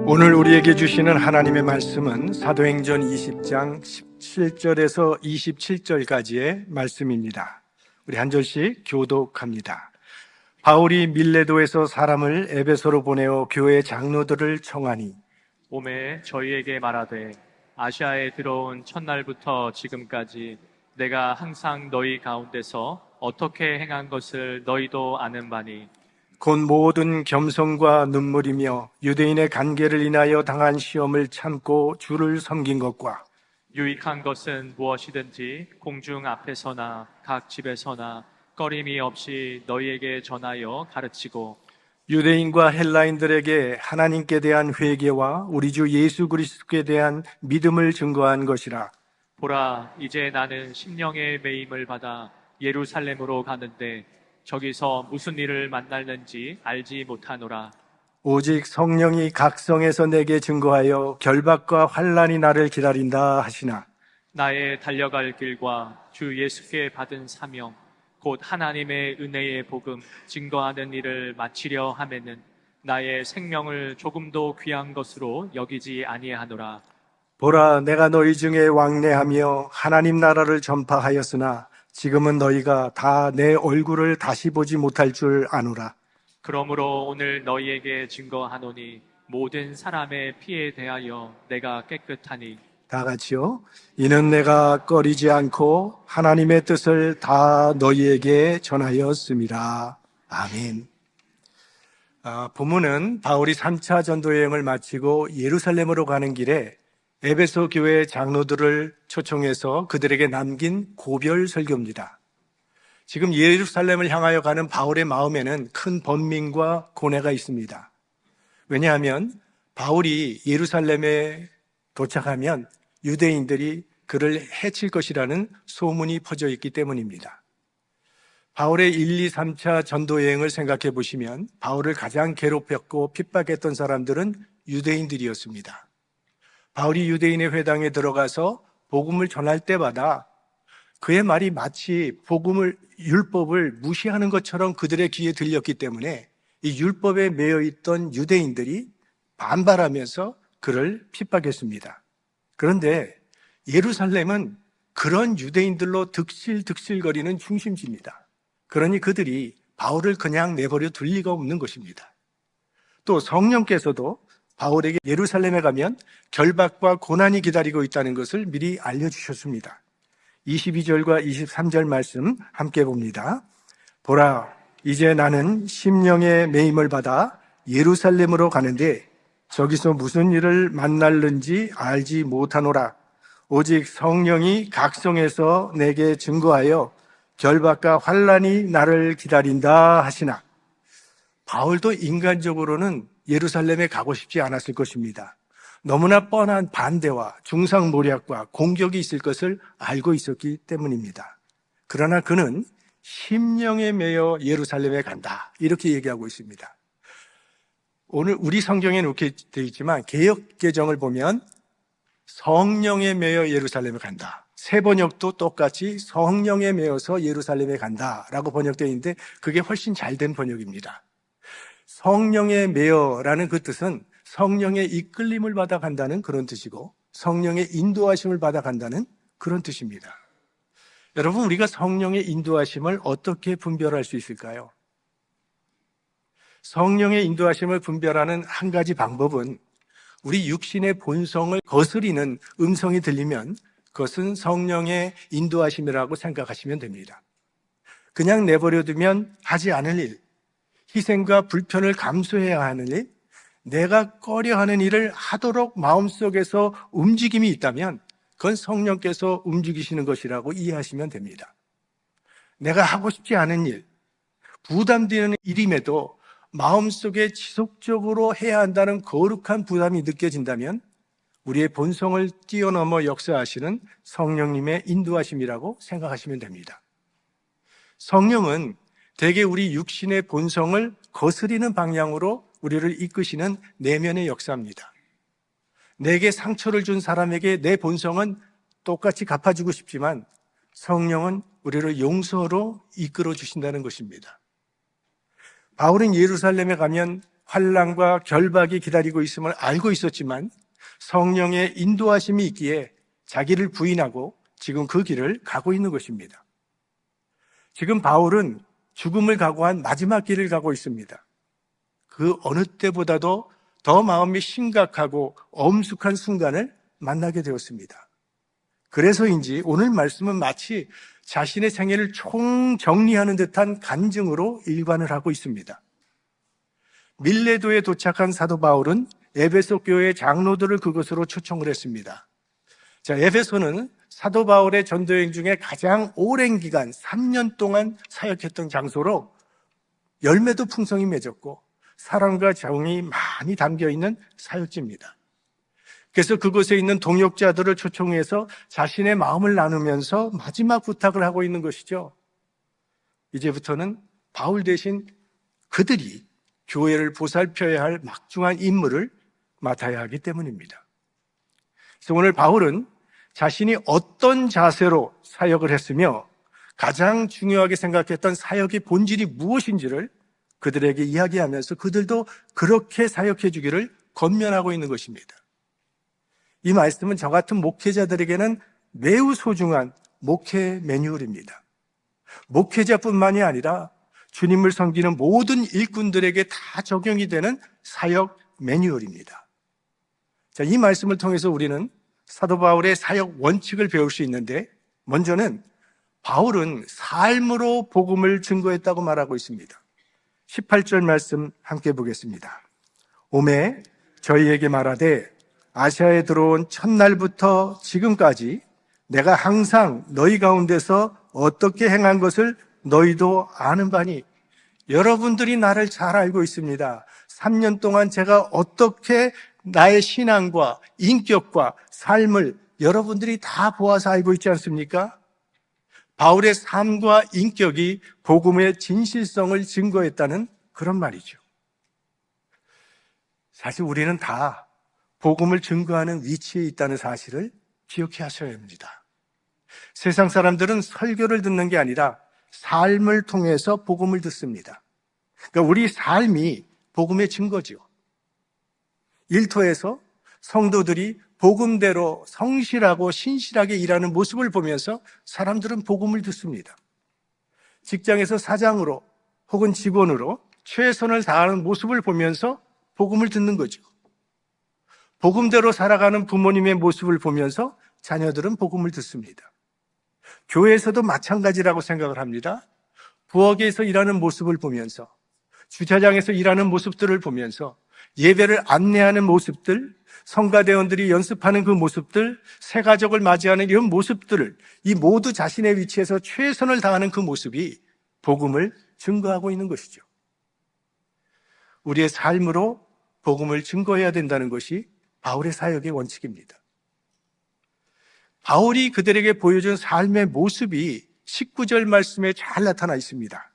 오늘 우리에게 주시는 하나님의 말씀은 사도행전 20장 17절에서 27절까지의 말씀입니다. 우리 한 절씩 교독합니다. 바울이 밀레도에서 사람을 에베소로 보내어 교회 장로들을 청하니 오매 저희에게 말하되 아시아에 들어온 첫날부터 지금까지 내가 항상 너희 가운데서 어떻게 행한 것을 너희도 아는 바니 곧 모든 겸손과 눈물이며 유대인의 간계를 인하여 당한 시험을 참고 주를 섬긴 것과 유익한 것은 무엇이든지 공중 앞에서나 각 집에서나 꺼림이 없이 너희에게 전하여 가르치고 유대인과 헬라인들에게 하나님께 대한 회개와 우리 주 예수 그리스도께 대한 믿음을 증거한 것이라. 보라 이제 나는 심령의 매임을 받아 예루살렘으로 가는데 저기서 무슨 일을 만날는지 알지 못하노라. 오직 성령이 각성에서 내게 증거하여 결박과 환난이 나를 기다린다 하시나 나의 달려갈 길과 주 예수께 받은 사명 곧 하나님의 은혜의 복음 증거하는 일을 마치려 하면은 나의 생명을 조금도 귀한 것으로 여기지 아니하노라. 보라 내가 너희 중에 왕래하며 하나님 나라를 전파하였으나 지금은 너희가 다 내 얼굴을 다시 보지 못할 줄 아노라. 그러므로 오늘 너희에게 증거하노니 모든 사람의 피에 대하여 내가 깨끗하니 다 같이요. 이는 내가 꺼리지 않고 하나님의 뜻을 다 너희에게 전하였습니다. 아멘. 본문은 바울이 3차 전도 여행을 마치고 예루살렘으로 가는 길에 에베소 교회 장로들을 초청해서 그들에게 남긴 고별 설교입니다. 지금 예루살렘을 향하여 가는 바울의 마음에는 큰 번민과 고뇌가 있습니다. 왜냐하면 바울이 예루살렘에 도착하면 유대인들이 그를 해칠 것이라는 소문이 퍼져 있기 때문입니다. 바울의 1, 2, 3차 전도 여행을 생각해 보시면 바울을 가장 괴롭혔고 핍박했던 사람들은 유대인들이었습니다. 바울이 유대인의 회당에 들어가서 복음을 전할 때마다 그의 말이 마치 율법을 무시하는 것처럼 그들의 귀에 들렸기 때문에 이 율법에 매여 있던 유대인들이 반발하면서 그를 핍박했습니다. 그런데 예루살렘은 그런 유대인들로 득실득실거리는 중심지입니다. 그러니 그들이 바울을 그냥 내버려 둘 리가 없는 것입니다. 또 성령께서도 바울에게 예루살렘에 가면 결박과 고난이 기다리고 있다는 것을 미리 알려주셨습니다. 22절과 23절 말씀 함께 봅니다. 보라, 이제 나는 심령의 매임을 받아 예루살렘으로 가는데 저기서 무슨 일을 만날는지 알지 못하노라. 오직 성령이 각성해서 내게 증거하여 결박과 환난이 나를 기다린다 하시나. 바울도 인간적으로는 예루살렘에 가고 싶지 않았을 것입니다. 너무나 뻔한 반대와 중상모략과 공격이 있을 것을 알고 있었기 때문입니다. 그러나 그는 심령에 매여 예루살렘에 간다 이렇게 얘기하고 있습니다. 오늘 우리 성경에 이렇게 되어 있지만 개역개정을 보면 성령에 매여 예루살렘에 간다. 새 번역도 똑같이 성령에 매여서 예루살렘에 간다라고 번역되어 있는데 그게 훨씬 잘된 번역입니다. 성령에 매여라는 그 뜻은 성령의 이끌림을 받아 간다는 그런 뜻이고 성령의 인도하심을 받아 간다는 그런 뜻입니다. 여러분, 우리가 성령의 인도하심을 어떻게 분별할 수 있을까요? 성령의 인도하심을 분별하는 한 가지 방법은 우리 육신의 본성을 거스리는 음성이 들리면 그것은 성령의 인도하심이라고 생각하시면 됩니다. 그냥 내버려두면 하지 않을 일, 희생과 불편을 감수해야 하는 일, 내가 꺼려하는 일을 하도록 마음속에서 움직임이 있다면 그건 성령께서 움직이시는 것이라고 이해하시면 됩니다. 내가 하고 싶지 않은 일, 부담되는 일임에도 마음속에 지속적으로 해야 한다는 거룩한 부담이 느껴진다면 우리의 본성을 뛰어넘어 역사하시는 성령님의 인도하심이라고 생각하시면 됩니다. 성령은 대개 우리 육신의 본성을 거스리는 방향으로 우리를 이끄시는 내면의 역사입니다. 내게 상처를 준 사람에게 내 본성은 똑같이 갚아주고 싶지만 성령은 우리를 용서로 이끌어 주신다는 것입니다. 바울은 예루살렘에 가면 환난과 결박이 기다리고 있음을 알고 있었지만 성령의 인도하심이 있기에 자기를 부인하고 지금 그 길을 가고 있는 것입니다. 지금 바울은 죽음을 각오한 마지막 길을 가고 있습니다. 그 어느 때보다도 더 마음이 심각하고 엄숙한 순간을 만나게 되었습니다. 그래서인지 오늘 말씀은 마치 자신의 생애를 총정리하는 듯한 간증으로 일관을 하고 있습니다. 밀레도에 도착한 사도 바울은 에베소 교회 장로들을 그곳으로 초청을 했습니다. 자, 에베소는 사도 바울의 전도여행 중에 가장 오랜 기간 3년 동안 사역했던 장소로 열매도 풍성히 맺었고 사랑과 정이 많이 담겨있는 사역지입니다. 그래서 그곳에 있는 동역자들을 초청해서 자신의 마음을 나누면서 마지막 부탁을 하고 있는 것이죠. 이제부터는 바울 대신 그들이 교회를 보살펴야 할 막중한 임무를 맡아야 하기 때문입니다. 그래서 오늘 바울은 자신이 어떤 자세로 사역을 했으며 가장 중요하게 생각했던 사역의 본질이 무엇인지를 그들에게 이야기하면서 그들도 그렇게 사역해 주기를 권면하고 있는 것입니다. 이 말씀은 저 같은 목회자들에게는 매우 소중한 목회 매뉴얼입니다. 목회자뿐만이 아니라 주님을 섬기는 모든 일꾼들에게 다 적용이 되는 사역 매뉴얼입니다. 자, 이 말씀을 통해서 우리는 사도 바울의 사역 원칙을 배울 수 있는데 먼저는 바울은 삶으로 복음을 증거했다고 말하고 있습니다. 18절 말씀 함께 보겠습니다. 오매 저희에게 말하되 아시아에 들어온 첫날부터 지금까지 내가 항상 너희 가운데서 어떻게 행한 것을 너희도 아는 바니 여러분들이 나를 잘 알고 있습니다. 3년 동안 제가 어떻게 나의 신앙과 인격과 삶을 여러분들이 다 보아서 알고 있지 않습니까? 바울의 삶과 인격이 복음의 진실성을 증거했다는 그런 말이죠. 사실 우리는 다 복음을 증거하는 위치에 있다는 사실을 기억해 하셔야 합니다. 세상 사람들은 설교를 듣는 게 아니라 삶을 통해서 복음을 듣습니다. 그러니까 우리 삶이 복음의 증거죠. 일터에서 성도들이 복음대로 성실하고 신실하게 일하는 모습을 보면서 사람들은 복음을 듣습니다. 직장에서 사장으로 혹은 직원으로 최선을 다하는 모습을 보면서 복음을 듣는 거죠. 복음대로 살아가는 부모님의 모습을 보면서 자녀들은 복음을 듣습니다. 교회에서도 마찬가지라고 생각을 합니다. 부엌에서 일하는 모습을 보면서 주차장에서 일하는 모습들을 보면서 예배를 안내하는 모습들, 성가대원들이 연습하는 그 모습들, 새 가족을 맞이하는 이런 모습들을 이 모두 자신의 위치에서 최선을 다하는 그 모습이 복음을 증거하고 있는 것이죠. 우리의 삶으로 복음을 증거해야 된다는 것이 바울의 사역의 원칙입니다. 바울이 그들에게 보여준 삶의 모습이 19절 말씀에 잘 나타나 있습니다.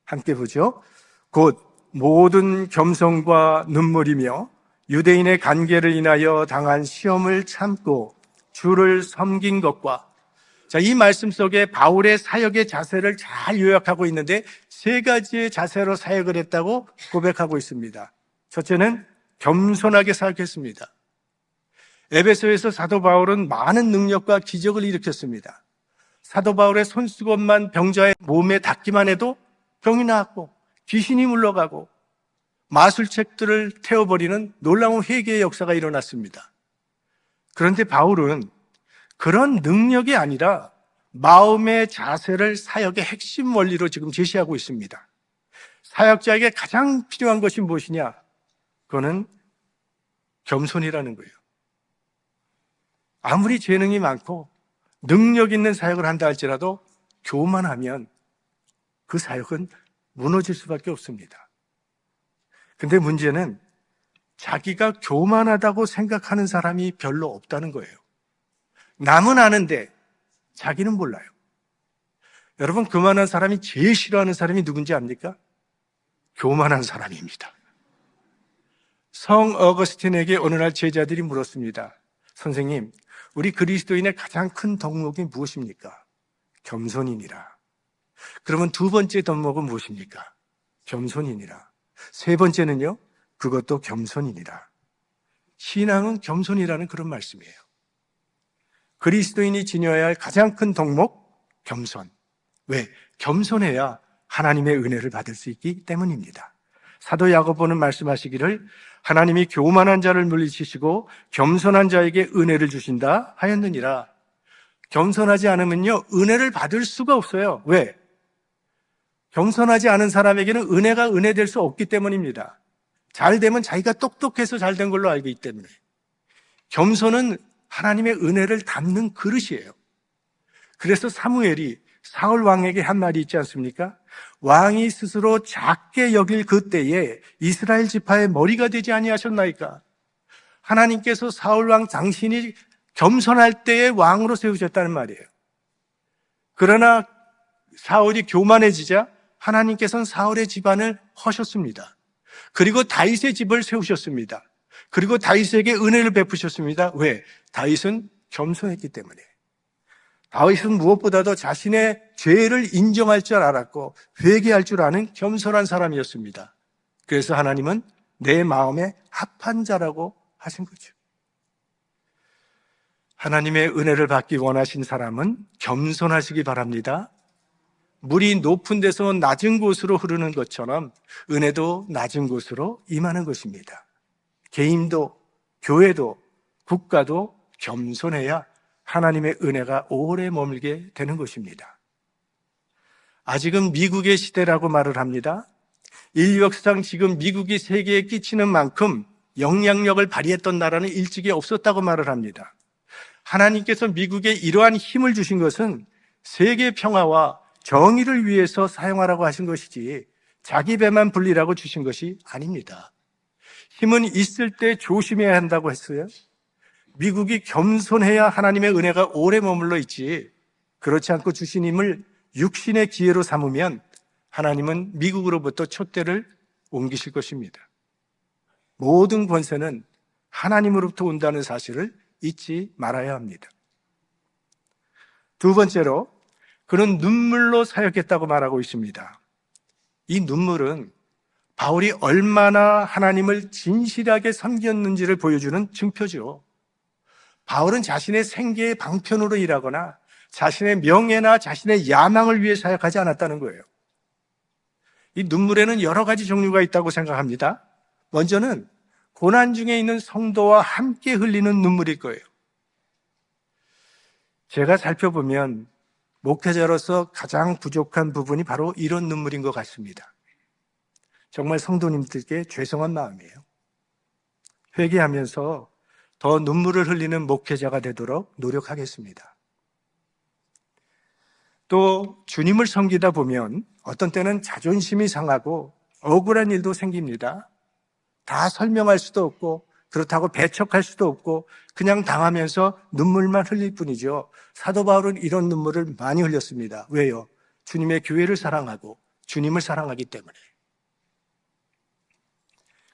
함께 보죠. 곧 모든 겸손과 눈물이며 유대인의 관계를 인하여 당한 시험을 참고 주를 섬긴 것과 이 말씀 속에 바울의 사역의 자세를 잘 요약하고 있는데 세 가지의 자세로 사역을 했다고 고백하고 있습니다. 첫째는 겸손하게 사역했습니다. 에베소에서 사도 바울은 많은 능력과 기적을 일으켰습니다. 사도 바울의 손수건만 병자의 몸에 닿기만 해도 병이 나았고 귀신이 물러가고 마술책들을 태워버리는 놀라운 회개의 역사가 일어났습니다. 그런데 바울은 그런 능력이 아니라 마음의 자세를 사역의 핵심 원리로 지금 제시하고 있습니다. 사역자에게 가장 필요한 것이 무엇이냐? 그거는 겸손이라는 거예요. 아무리 재능이 많고 능력 있는 사역을 한다 할지라도 교만하면 그 사역은 무너질 수밖에 없습니다. 근데 문제는 자기가 교만하다고 생각하는 사람이 별로 없다는 거예요. 남은 아는데 자기는 몰라요. 여러분, 교만한 사람이 제일 싫어하는 사람이 누군지 압니까? 교만한 사람입니다. 성 어거스틴에게 어느 날 제자들이 물었습니다. 선생님, 우리 그리스도인의 가장 큰 덕목이 무엇입니까? 겸손이니라. 그러면 두 번째 덕목은 무엇입니까? 겸손이니라. 세 번째는요, 그것도 겸손이니라. 신앙은 겸손이라는 그런 말씀이에요. 그리스도인이 지녀야 할 가장 큰 덕목, 겸손. 왜? 겸손해야 하나님의 은혜를 받을 수 있기 때문입니다. 사도 야고보는 말씀하시기를 하나님이 교만한 자를 물리치시고 겸손한 자에게 은혜를 주신다 하였느니라. 겸손하지 않으면요, 은혜를 받을 수가 없어요. 왜? 겸손하지 않은 사람에게는 은혜가 은혜될 수 없기 때문입니다. 잘 되면 자기가 똑똑해서 잘 된 걸로 알기 때문에. 겸손은 하나님의 은혜를 담는 그릇이에요. 그래서 사무엘이 사울 왕에게 한 말이 있지 않습니까? 왕이 스스로 작게 여길 그때에 이스라엘 지파의 머리가 되지 아니하셨나이까? 하나님께서 사울 왕 당신이 겸손할 때에 왕으로 세우셨다는 말이에요. 그러나 사울이 교만해지자 하나님께서는 사울의 집안을 허셨습니다. 그리고 다윗의 집을 세우셨습니다. 그리고 다윗에게 은혜를 베푸셨습니다. 왜? 다윗은 겸손했기 때문에. 다윗은 무엇보다도 자신의 죄를 인정할 줄 알았고 회개할 줄 아는 겸손한 사람이었습니다. 그래서 하나님은 내 마음에 합한 자라고 하신 거죠. 하나님의 은혜를 받기 원하신 사람은 겸손하시기 바랍니다. 물이 높은 데서 낮은 곳으로 흐르는 것처럼 은혜도 낮은 곳으로 임하는 것입니다. 개인도, 교회도, 국가도 겸손해야 하나님의 은혜가 오래 머물게 되는 것입니다. 아직은 미국의 시대라고 말을 합니다. 인류 역사상 지금 미국이 세계에 끼치는 만큼 영향력을 발휘했던 나라는 일찍이 없었다고 말을 합니다. 하나님께서 미국에 이러한 힘을 주신 것은 세계 평화와 정의를 위해서 사용하라고 하신 것이지 자기 배만 불리라고 주신 것이 아닙니다. 힘은 있을 때 조심해야 한다고 했어요. 미국이 겸손해야 하나님의 은혜가 오래 머물러 있지, 그렇지 않고 주신 힘을 육신의 기회로 삼으면 하나님은 미국으로부터 촛대를 옮기실 것입니다. 모든 권세는 하나님으로부터 온다는 사실을 잊지 말아야 합니다. 두 번째로, 그는 눈물로 사역했다고 말하고 있습니다. 이 눈물은 바울이 얼마나 하나님을 진실하게 섬겼는지를 보여주는 증표죠. 바울은 자신의 생계의 방편으로 일하거나 자신의 명예나 자신의 야망을 위해 사역하지 않았다는 거예요. 이 눈물에는 여러 가지 종류가 있다고 생각합니다. 먼저는 고난 중에 있는 성도와 함께 흘리는 눈물일 거예요. 제가 살펴보면 목회자로서 가장 부족한 부분이 바로 이런 눈물인 것 같습니다. 정말 성도님들께 죄송한 마음이에요. 회개하면서 더 눈물을 흘리는 목회자가 되도록 노력하겠습니다. 또 주님을 섬기다 보면 어떤 때는 자존심이 상하고 억울한 일도 생깁니다. 다 설명할 수도 없고 그렇다고 배척할 수도 없고 그냥 당하면서 눈물만 흘릴 뿐이죠. 사도 바울은 이런 눈물을 많이 흘렸습니다. 왜요? 주님의 교회를 사랑하고 주님을 사랑하기 때문에.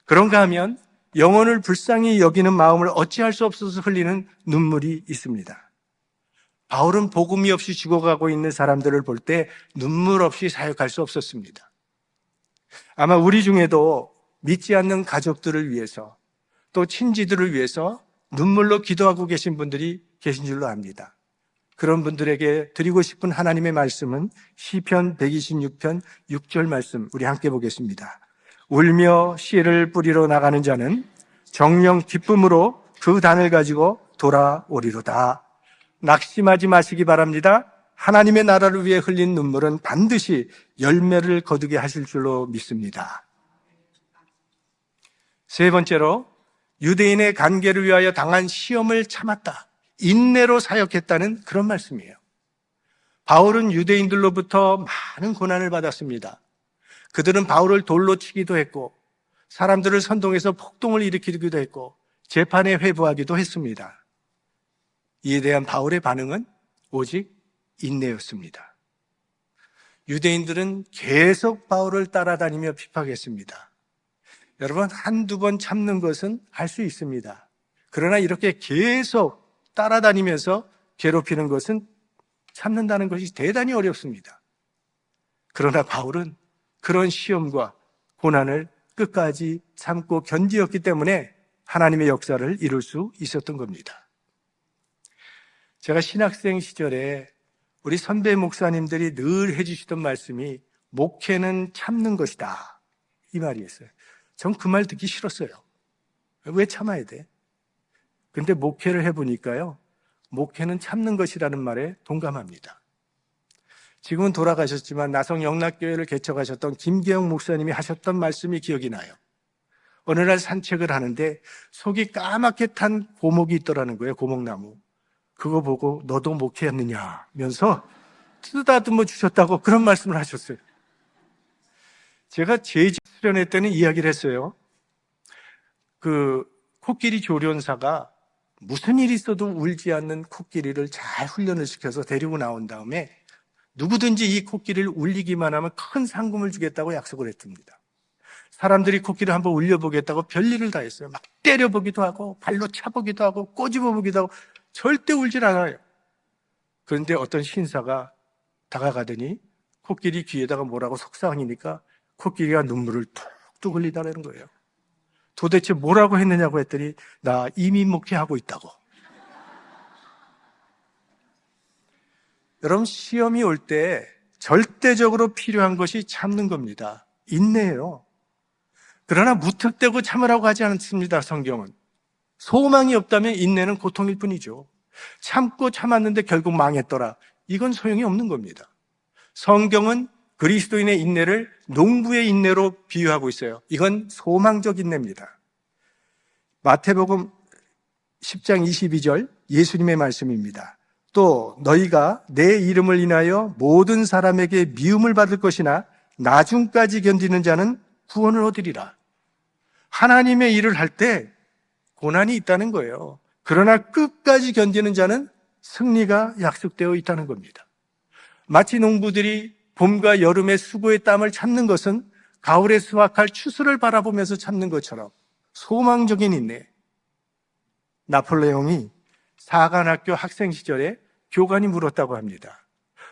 그런가 하면 영혼을 불쌍히 여기는 마음을 어찌할 수 없어서 흘리는 눈물이 있습니다. 바울은 복음이 없이 죽어가고 있는 사람들을 볼 때 눈물 없이 사역할 수 없었습니다. 아마 우리 중에도 믿지 않는 가족들을 위해서 또 친지들을 위해서 눈물로 기도하고 계신 분들이 계신 줄로 압니다. 그런 분들에게 드리고 싶은 하나님의 말씀은 시편 126편 6절 말씀, 우리 함께 보겠습니다. 울며 씨를 뿌리러 나가는 자는 정령 기쁨으로 그 단을 가지고 돌아오리로다. 낙심하지 마시기 바랍니다. 하나님의 나라를 위해 흘린 눈물은 반드시 열매를 거두게 하실 줄로 믿습니다. 세 번째로, 유대인의 관계를 위하여 당한 시험을 참았다. 인내로 사역했다는 그런 말씀이에요. 바울은 유대인들로부터 많은 고난을 받았습니다. 그들은 바울을 돌로 치기도 했고 사람들을 선동해서 폭동을 일으키기도 했고 재판에 회부하기도 했습니다. 이에 대한 바울의 반응은 오직 인내였습니다. 유대인들은 계속 바울을 따라다니며 핍박했습니다. 여러분, 한두 번 참는 것은 할 수 있습니다. 그러나 이렇게 계속 따라다니면서 괴롭히는 것은 참는다는 것이 대단히 어렵습니다. 그러나 바울은 그런 시험과 고난을 끝까지 참고 견디었기 때문에 하나님의 역사를 이룰 수 있었던 겁니다. 제가 신학생 시절에 우리 선배 목사님들이 늘 해주시던 말씀이 목회는 참는 것이다, 이 말이었어요. 전 그 말 듣기 싫었어요. 왜 참아야 돼? 근데 목회를 해보니까요, 목회는 참는 것이라는 말에 동감합니다. 지금은 돌아가셨지만 나성 영락교회를 개척하셨던 김계영 목사님이 하셨던 말씀이 기억이 나요. 어느 날 산책을 하는데 속이 까맣게 탄 고목이 있더라는 거예요. 고목나무. 그거 보고 너도 목회했느냐면서 쓰다듬어 주셨다고 그런 말씀을 하셨어요. 제가 제 집 수련회 때는 이야기를 했어요. 그 코끼리 조련사가 무슨 일이 있어도 울지 않는 코끼리를 잘 훈련을 시켜서 데리고 나온 다음에 누구든지 이 코끼리를 울리기만 하면 큰 상금을 주겠다고 약속을 했습니다. 사람들이 코끼리를 한번 울려보겠다고 별일을 다 했어요. 막 때려보기도 하고 발로 차보기도 하고 꼬집어보기도 하고 절대 울질 않아요. 그런데 어떤 신사가 다가가더니 코끼리 귀에다가 뭐라고 속삭이니까 코끼리가 눈물을 툭툭 흘리다라는 거예요. 도대체 뭐라고 했느냐고 했더니 나 이미 목회하고 있다고. 여러분, 시험이 올 때 절대적으로 필요한 것이 참는 겁니다. 인내예요. 그러나 무턱대고 참으라고 하지 않습니다. 성경은. 소망이 없다면 인내는 고통일 뿐이죠. 참고 참았는데 결국 망했더라, 이건 소용이 없는 겁니다. 성경은 그리스도인의 인내를 농부의 인내로 비유하고 있어요. 이건 소망적 인내입니다. 마태복음 10장 22절 예수님의 말씀입니다. 또 너희가 내 이름을 인하여 모든 사람에게 미움을 받을 것이나 나중까지 견디는 자는 구원을 얻으리라. 하나님의 일을 할 때 고난이 있다는 거예요. 그러나 끝까지 견디는 자는 승리가 약속되어 있다는 겁니다. 마치 농부들이 봄과 여름의 수고의 땀을 참는 것은 가을에 수확할 추수를 바라보면서 참는 것처럼 소망적인 인내. 나폴레옹이 사관학교 학생 시절에 교관이 물었다고 합니다.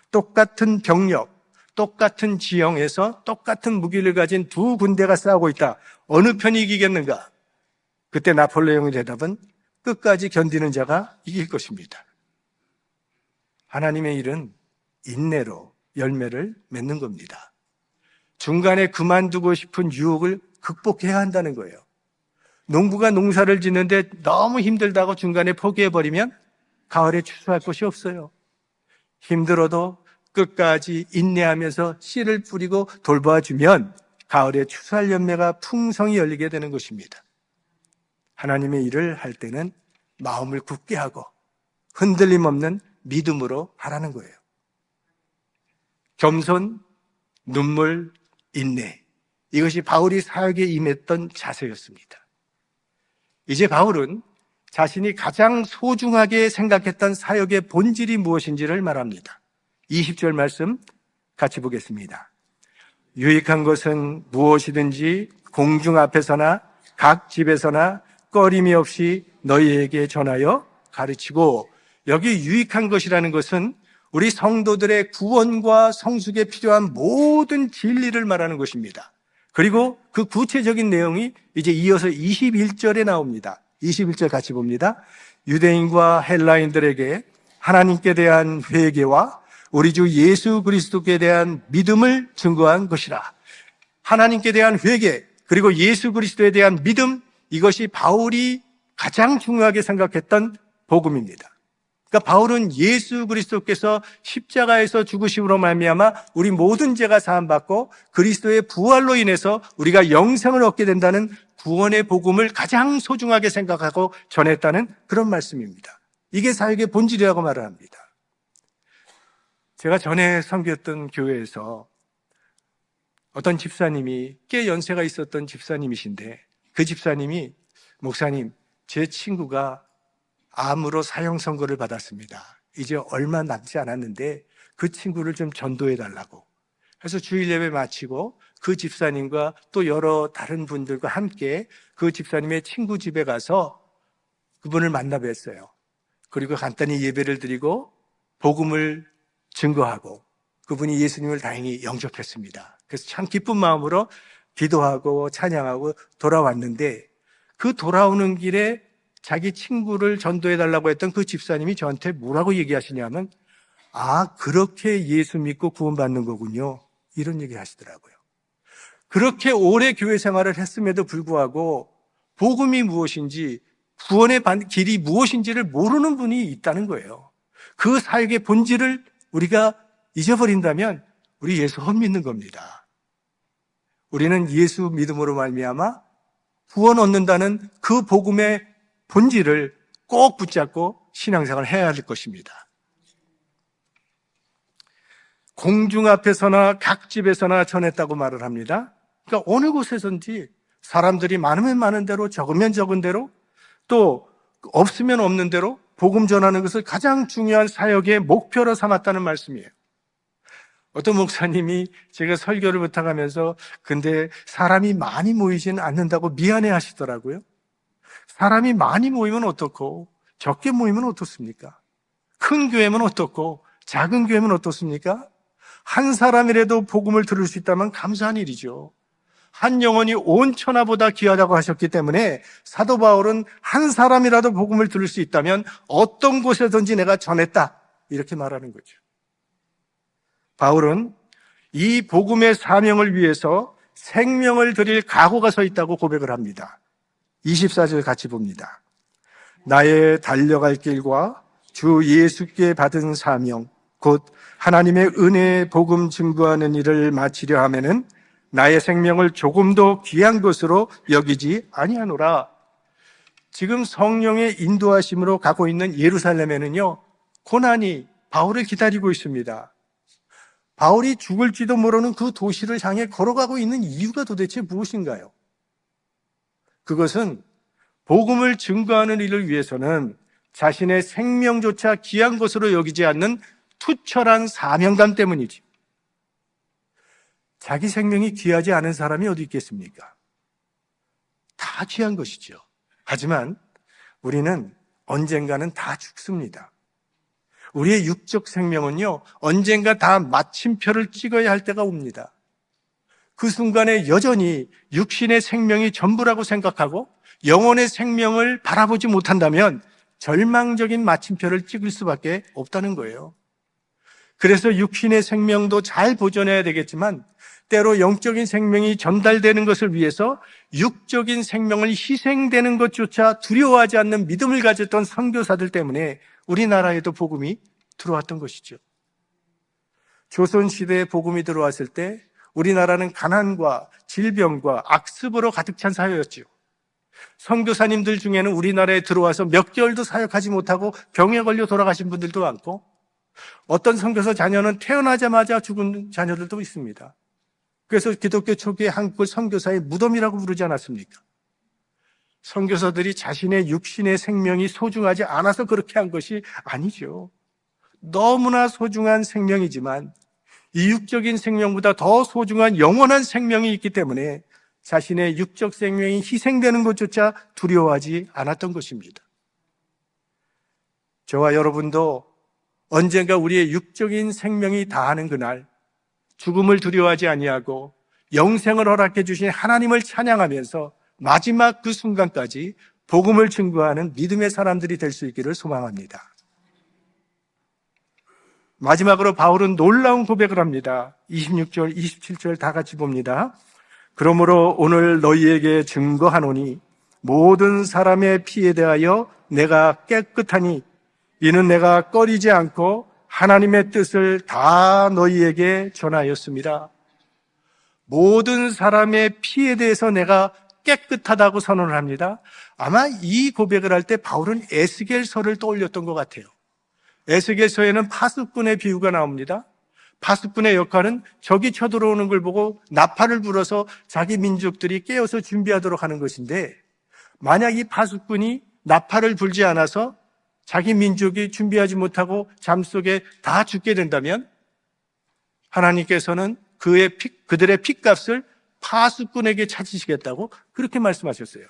똑같은 병력, 똑같은 지형에서 똑같은 무기를 가진 두 군대가 싸우고 있다. 어느 편이 이기겠는가? 그때 나폴레옹의 대답은 끝까지 견디는 자가 이길 것입니다. 하나님의 일은 인내로 열매를 맺는 겁니다. 중간에 그만두고 싶은 유혹을 극복해야 한다는 거예요. 농부가 농사를 짓는데 너무 힘들다고 중간에 포기해버리면 가을에 추수할 것이 없어요. 힘들어도 끝까지 인내하면서 씨를 뿌리고 돌봐주면 가을에 추수할 열매가 풍성히 열리게 되는 것입니다. 하나님의 일을 할 때는 마음을 굳게 하고 흔들림 없는 믿음으로 하라는 거예요. 겸손, 눈물, 인내, 이것이 바울이 사역에 임했던 자세였습니다. 이제 바울은 자신이 가장 소중하게 생각했던 사역의 본질이 무엇인지를 말합니다. 20절 말씀 같이 보겠습니다. 유익한 것은 무엇이든지 공중 앞에서나 각 집에서나 꺼림이 없이 너희에게 전하여 가르치고, 여기 유익한 것이라는 것은 우리 성도들의 구원과 성숙에 필요한 모든 진리를 말하는 것입니다. 그리고 그 구체적인 내용이 이제 이어서 21절에 나옵니다. 21절 같이 봅니다. 유대인과 헬라인들에게 하나님께 대한 회개와 우리 주 예수 그리스도께 대한 믿음을 증거한 것이라. 하나님께 대한 회개, 그리고 예수 그리스도에 대한 믿음, 이것이 바울이 가장 중요하게 생각했던 복음입니다. 그러니까 바울은 예수 그리스도께서 십자가에서 죽으심으로 말미암아 우리 모든 죄가 사함받고 그리스도의 부활로 인해서 우리가 영생을 얻게 된다는 구원의 복음을 가장 소중하게 생각하고 전했다는 그런 말씀입니다. 이게 사역의 본질이라고 말을 합니다. 제가 전에 섬겼던 교회에서 어떤 집사님이 꽤 연세가 있었던 집사님이신데, 그 집사님이 목사님, 제 친구가 암으로 사형 선고를 받았습니다. 이제 얼마 남지 않았는데 그 친구를 좀 전도해 달라고. 그래서 주일 예배 마치고 그 집사님과 또 여러 다른 분들과 함께 그 집사님의 친구 집에 가서 그분을 만나 뵀어요. 그리고 간단히 예배를 드리고 복음을 증거하고 그분이 예수님을 다행히 영접했습니다. 그래서 참 기쁜 마음으로 기도하고 찬양하고 돌아왔는데 그 돌아오는 길에 자기 친구를 전도해달라고 했던 그 집사님이 저한테 뭐라고 얘기하시냐면 그렇게 예수 믿고 구원받는 거군요. 이런 얘기 하시더라고요. 그렇게 오래 교회 생활을 했음에도 불구하고 복음이 무엇인지 구원의 길이 무엇인지를 모르는 분이 있다는 거예요. 그 사역의 본질을 우리가 잊어버린다면 우리 예수 헛믿는 겁니다. 우리는 예수 믿음으로 말미암아 구원 얻는다는 그 복음의 본질을 꼭 붙잡고 신앙생활을 해야 할 것입니다. 공중 앞에서나 각 집에서나 전했다고 말을 합니다. 그러니까 어느 곳에선지 사람들이 많으면 많은 대로 적으면 적은 대로 또 없으면 없는 대로 복음 전하는 것을 가장 중요한 사역의 목표로 삼았다는 말씀이에요. 어떤 목사님이 제가 설교를 부탁하면서 근데 사람이 많이 모이지는 않는다고 미안해 하시더라고요. 사람이 많이 모이면 어떻고 적게 모이면 어떻습니까? 큰 교회면 어떻고 작은 교회면 어떻습니까? 한 사람이라도 복음을 들을 수 있다면 감사한 일이죠. 한 영혼이 온 천하보다 귀하다고 하셨기 때문에 사도 바울은 한 사람이라도 복음을 들을 수 있다면 어떤 곳에든지 내가 전했다 이렇게 말하는 거죠. 바울은 이 복음의 사명을 위해서 생명을 드릴 각오가 서 있다고 고백을 합니다. 24절 같이 봅니다. 나의 달려갈 길과 주 예수께 받은 사명 곧 하나님의 은혜의 복음 증거하는 일을 마치려 하면은 나의 생명을 조금도 귀한 것으로 여기지 아니하노라. 지금 성령의 인도하심으로 가고 있는 예루살렘에는요, 고난이 바울을 기다리고 있습니다. 바울이 죽을지도 모르는 그 도시를 향해 걸어가고 있는 이유가 도대체 무엇인가요? 그것은 복음을 증거하는 일을 위해서는 자신의 생명조차 귀한 것으로 여기지 않는 투철한 사명감 때문이지. 자기 생명이 귀하지 않은 사람이 어디 있겠습니까? 다 귀한 것이죠. 하지만 우리는 언젠가는 다 죽습니다. 우리의 육적 생명은요, 언젠가 다 마침표를 찍어야 할 때가 옵니다. 그 순간에 여전히 육신의 생명이 전부라고 생각하고 영혼의 생명을 바라보지 못한다면 절망적인 마침표를 찍을 수밖에 없다는 거예요. 그래서 육신의 생명도 잘 보존해야 되겠지만 때로 영적인 생명이 전달되는 것을 위해서 육적인 생명을 희생되는 것조차 두려워하지 않는 믿음을 가졌던 선교사들 때문에 우리나라에도 복음이 들어왔던 것이죠. 조선시대에 복음이 들어왔을 때 우리나라는 가난과 질병과 악습으로 가득 찬 사회였죠. 선교사님들 중에는 우리나라에 들어와서 몇 개월도 사역하지 못하고 병에 걸려 돌아가신 분들도 많고 어떤 선교사 자녀는 태어나자마자 죽은 자녀들도 있습니다. 그래서 기독교 초기에 한국을 선교사의 무덤이라고 부르지 않았습니까? 선교사들이 자신의 육신의 생명이 소중하지 않아서 그렇게 한 것이 아니죠. 너무나 소중한 생명이지만 이 육적인 생명보다 더 소중한 영원한 생명이 있기 때문에 자신의 육적 생명이 희생되는 것조차 두려워하지 않았던 것입니다. 저와 여러분도 언젠가 우리의 육적인 생명이 다하는 그날 죽음을 두려워하지 아니하고 영생을 허락해 주신 하나님을 찬양하면서 마지막 그 순간까지 복음을 증거하는 믿음의 사람들이 될 수 있기를 소망합니다. 마지막으로 바울은 놀라운 고백을 합니다. 26절, 27절 다 같이 봅니다. 그러므로 오늘 너희에게 증거하노니 모든 사람의 피에 대하여 내가 깨끗하니 이는 내가 꺼리지 않고 하나님의 뜻을 다 너희에게 전하였습니다. 모든 사람의 피에 대해서 내가 깨끗하다고 선언을 합니다. 아마 이 고백을 할 때 바울은 에스겔서를 떠올렸던 것 같아요. 에스겔서에는 파수꾼의 비유가 나옵니다. 파수꾼의 역할은 적이 쳐들어오는 걸 보고 나팔을 불어서 자기 민족들이 깨어서 준비하도록 하는 것인데 만약 이 파수꾼이 나팔을 불지 않아서 자기 민족이 준비하지 못하고 잠 속에 다 죽게 된다면 하나님께서는 그들의 핏값을 파수꾼에게 찾으시겠다고 그렇게 말씀하셨어요.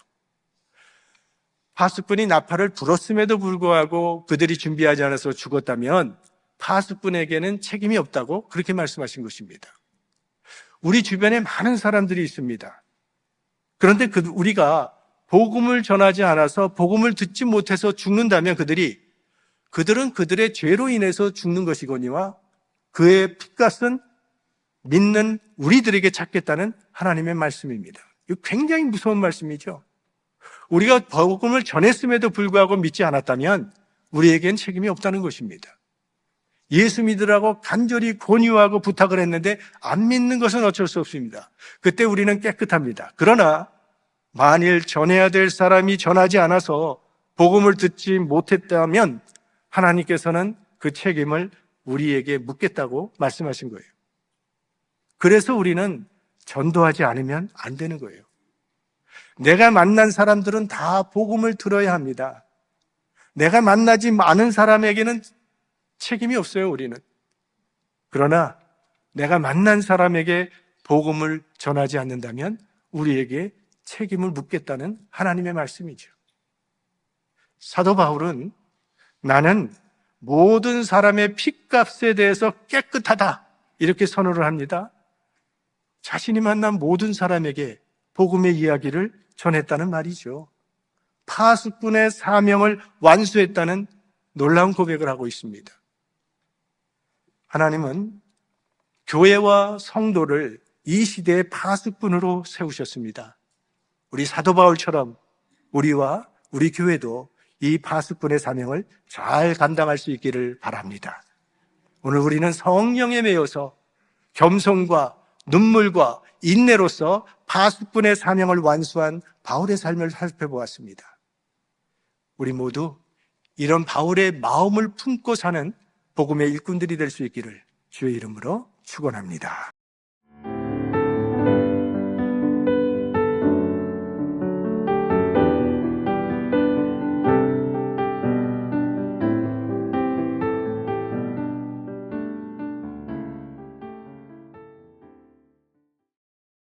파수꾼이 나팔을 불었음에도 불구하고 그들이 준비하지 않아서 죽었다면 파수꾼에게는 책임이 없다고 그렇게 말씀하신 것입니다. 우리 주변에 많은 사람들이 있습니다. 그런데 우리가 복음을 전하지 않아서 복음을 듣지 못해서 죽는다면 그들은 그들의 죄로 인해서 죽는 것이거니와 그의 핏값은 믿는 우리들에게 찾겠다는 하나님의 말씀입니다. 이거 굉장히 무서운 말씀이죠. 우리가 복음을 전했음에도 불구하고 믿지 않았다면 우리에겐 책임이 없다는 것입니다. 예수 믿으라고 간절히 권유하고 부탁을 했는데 안 믿는 것은 어쩔 수 없습니다. 그때 우리는 깨끗합니다. 그러나 만일 전해야 될 사람이 전하지 않아서 복음을 듣지 못했다면 하나님께서는 그 책임을 우리에게 묻겠다고 말씀하신 거예요. 그래서 우리는 전도하지 않으면 안 되는 거예요. 내가 만난 사람들은 다 복음을 들어야 합니다. 내가 만나지 않은 사람에게는 책임이 없어요, 우리는. 그러나 내가 만난 사람에게 복음을 전하지 않는다면 우리에게 책임을 묻겠다는 하나님의 말씀이죠. 사도 바울은 나는 모든 사람의 핏값에 대해서 깨끗하다 이렇게 선언을 합니다. 자신이 만난 모든 사람에게 복음의 이야기를 전했다는 말이죠. 파수꾼의 사명을 완수했다는 놀라운 고백을 하고 있습니다. 하나님은 교회와 성도를 이 시대의 파수꾼으로 세우셨습니다. 우리 사도 바울처럼 우리와 우리 교회도 이 파수꾼의 사명을 잘 감당할 수 있기를 바랍니다. 오늘 우리는 성령에 매여서 겸손과 눈물과 인내로서 파수꾼의 사명을 완수한 바울의 삶을 살펴보았습니다. 우리 모두 이런 바울의 마음을 품고 사는 복음의 일꾼들이 될 수 있기를 주의 이름으로 축원합니다.